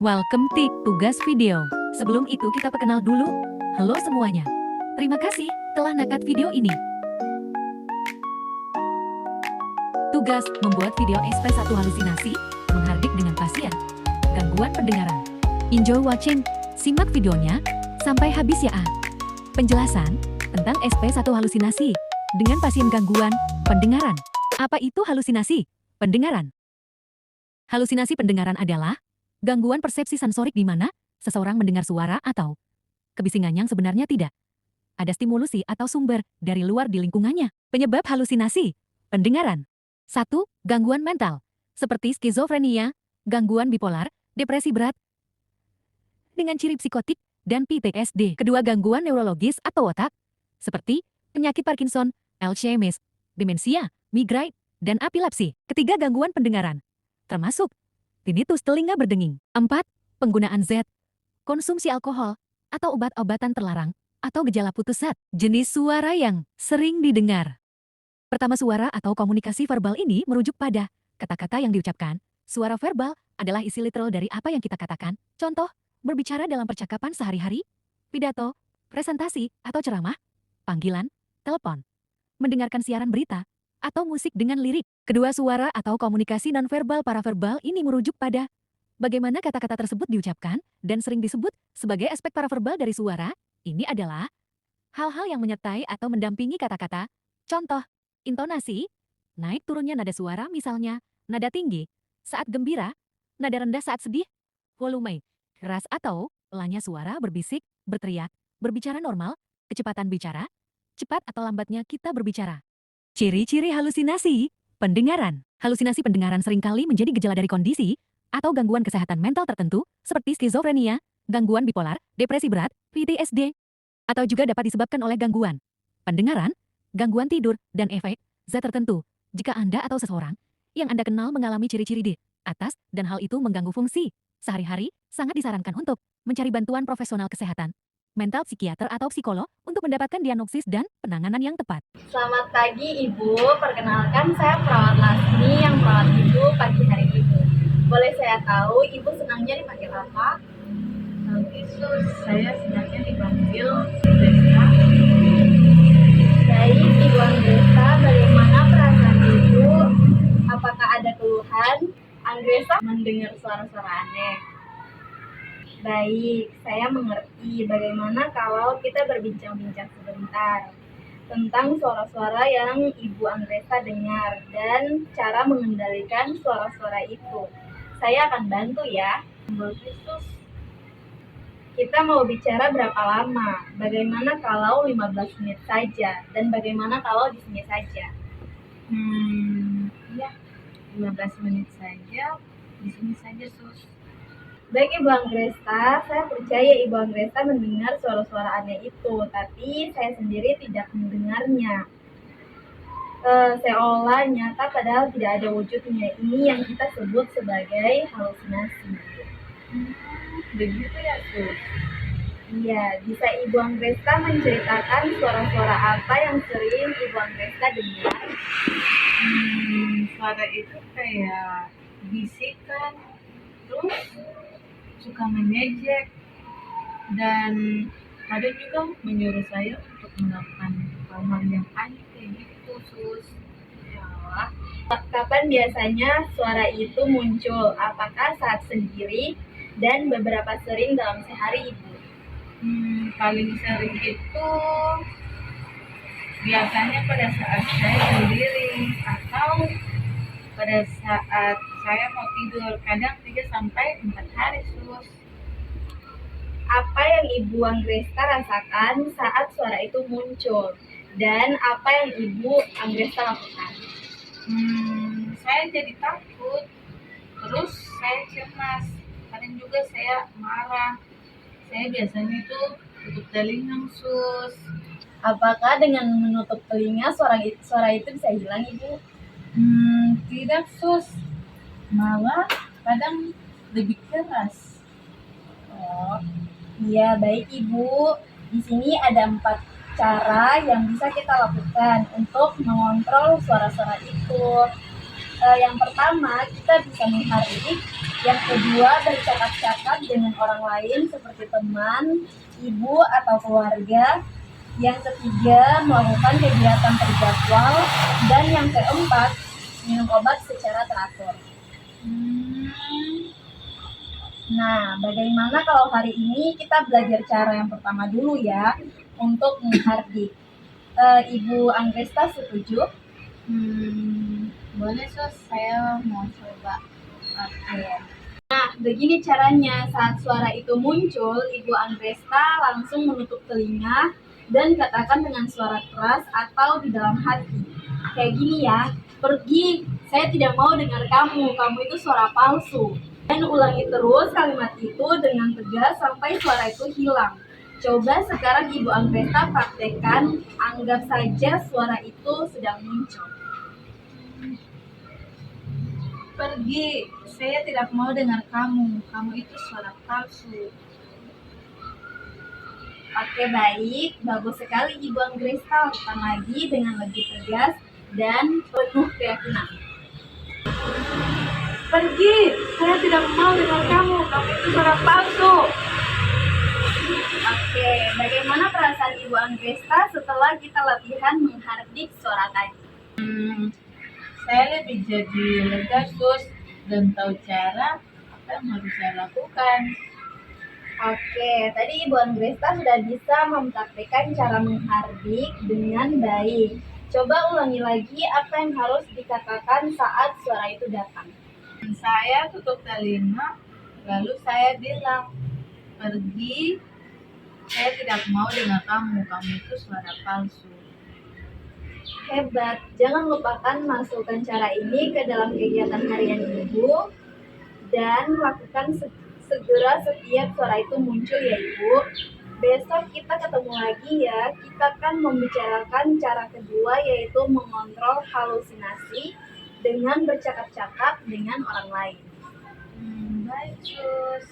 Welcome to Tugas Video. Sebelum itu kita perkenal dulu. Halo semuanya. Terima kasih telah nakat video ini. Tugas membuat video SP1 halusinasi, menghardik dengan pasien, gangguan pendengaran. Enjoy watching, simak videonya sampai habis ya. Penjelasan tentang SP1 halusinasi dengan pasien gangguan pendengaran. Apa itu halusinasi pendengaran? Halusinasi pendengaran adalah gangguan persepsi sensorik di mana seseorang mendengar suara atau kebisingan yang sebenarnya tidak ada stimulusi atau sumber dari luar di lingkungannya. Penyebab halusinasi pendengaran. 1. Gangguan mental, seperti skizofrenia, gangguan bipolar, depresi berat, dengan ciri psikotik, dan PTSD. Kedua, gangguan neurologis atau otak, seperti penyakit Parkinson, Alzheimer, demensia, migrain, dan epilepsi. Ketiga, gangguan pendengaran, termasuk tinnitus telinga berdenging. 4. Penggunaan zat, konsumsi alkohol, atau obat-obatan terlarang, atau gejala putus zat. Jenis suara yang sering didengar. Pertama, suara atau komunikasi verbal ini merujuk pada kata-kata yang diucapkan. Suara verbal adalah isi literal dari apa yang kita katakan. Contoh, berbicara dalam percakapan sehari-hari, pidato, presentasi, atau ceramah, panggilan, telepon, mendengarkan siaran berita, atau musik dengan lirik. Kedua, suara atau komunikasi nonverbal paraverbal ini merujuk pada bagaimana kata-kata tersebut diucapkan dan sering disebut sebagai aspek paraverbal dari suara. Ini adalah hal-hal yang menyertai atau mendampingi kata-kata. Contoh, intonasi, naik turunnya nada suara, misalnya nada tinggi saat gembira, nada rendah saat sedih, volume, keras atau pelannya suara, berbisik, berteriak, berbicara normal, kecepatan bicara, cepat atau lambatnya kita berbicara. Ciri-ciri halusinasi pendengaran. Halusinasi pendengaran seringkali menjadi gejala dari kondisi atau gangguan kesehatan mental tertentu seperti skizofrenia, gangguan bipolar, depresi berat, PTSD, atau juga dapat disebabkan oleh gangguan pendengaran, gangguan tidur, dan efek zat tertentu. Jika Anda atau seseorang yang Anda kenal mengalami ciri-ciri di atas dan hal itu mengganggu fungsi sehari-hari, sangat disarankan untuk mencari bantuan profesional kesehatan mental, psikiater atau psikolog untuk mendapatkan diagnosis dan penanganan yang tepat. Selamat pagi Ibu, perkenalkan saya perawat Lasmi yang merawat Ibu pagi hari ini. Boleh saya tahu Ibu senangnya dipanggil apa? Itu saya senangnya dipanggil Desta. Baik Ibu Anggresa, bagaimana perasaan Ibu? Apakah ada keluhan? Anggresa mendengar suara-suara aneh. Baik, saya mengerti. Bagaimana kalau kita berbincang-bincang sebentar tentang suara-suara yang Ibu Anggresa dengar dan cara mengendalikan suara-suara itu. Saya akan bantu ya. Bagus. Kita mau bicara berapa lama? Bagaimana kalau 15 menit saja? Dan bagaimana kalau di sini saja? Ya, 15 menit saja, di sini saja, Sus. Baik Ibu Anggresa, saya percaya Ibu Anggresa mendengar suara-suara aneh itu, tapi saya sendiri tidak mendengarnya. Seolah nyata padahal tidak ada wujudnya. Ini yang kita sebut sebagai halusinasi. Begitu ya, Sus? Iya, bisa Ibu Anggresa menceritakan suara-suara apa yang sering Ibu Anggresa dengar? Suara itu kayak bisikan, terus suka mengejek, dan kadang juga menyuruh saya untuk melakukan hal-hal yang aneh kayak gitu, Sus. Ya. Kapan biasanya suara itu muncul? Apakah saat sendiri dan beberapa sering dalam sehari Ibu? Paling sering itu biasanya pada saat saya sendiri atau pada saat saya mau tidur, kadang 3-4 hari, Sus. Apa yang Ibu Anggresa rasakan saat suara itu muncul? Dan apa yang Ibu Anggresa lakukan? Saya jadi takut, terus saya cemas, kadang juga saya marah. Saya biasanya itu tutup telinga, Sus. Apakah dengan menutup telinga suara itu bisa hilang Ibu? Tidak, Sus. Malah kadang lebih keras. Oh, iya baik Ibu. Di sini ada 4 cara yang bisa kita lakukan untuk mengontrol suara-suara itu. Yang pertama, kita bisa menghardik Yang kedua, bercakap-cakap dengan orang lain seperti teman, ibu, atau keluarga. Yang ketiga, melakukan kegiatan terjadwal. Dan yang keempat, minum obat secara teratur. Nah, bagaimana kalau hari ini kita belajar cara yang pertama dulu ya, untuk menghardik. Ibu Angresta setuju? Boleh sus, saya mau coba. Oke. Nah, begini caranya. Saat suara itu muncul, Ibu Angresta langsung menutup telinga dan katakan dengan suara keras atau di dalam hati. Kayak gini ya, pergi, saya tidak mau dengar kamu itu suara palsu. Dan ulangi terus kalimat itu dengan tegas sampai suara itu hilang. Coba sekarang Ibu Angresta praktekkan, anggap saja suara itu sedang muncul. Pergi, saya tidak mau dengar kamu itu suara palsu. Oke, baik. Bagus sekali Ibu Angresta. Lakukan lagi dengan lebih tegas dan penuh keyakinan. Pergi, saya tidak mau dengar kamu itu suara palsu. Oke, bagaimana perasaan Ibu Angresta setelah kita latihan menghardik suara tadi? Saya lebih jadi lega sus dan tahu cara apa yang harus saya lakukan. Oke, tadi Ibu Angresta sudah bisa mempraktikkan cara menghardik dengan baik. Coba ulangi lagi apa yang harus dikatakan saat suara itu datang. Saya tutup telinga, lalu saya bilang, pergi, saya tidak mau dengar kamu itu suara palsu. Hebat, jangan lupakan masukkan cara ini ke dalam kegiatan harian Ibu dan lakukan segera setiap suara itu muncul ya Ibu. Besok kita ketemu lagi ya, kita akan membicarakan cara kedua yaitu mengontrol halusinasi dengan bercakap-cakap dengan orang lain. Baik sus.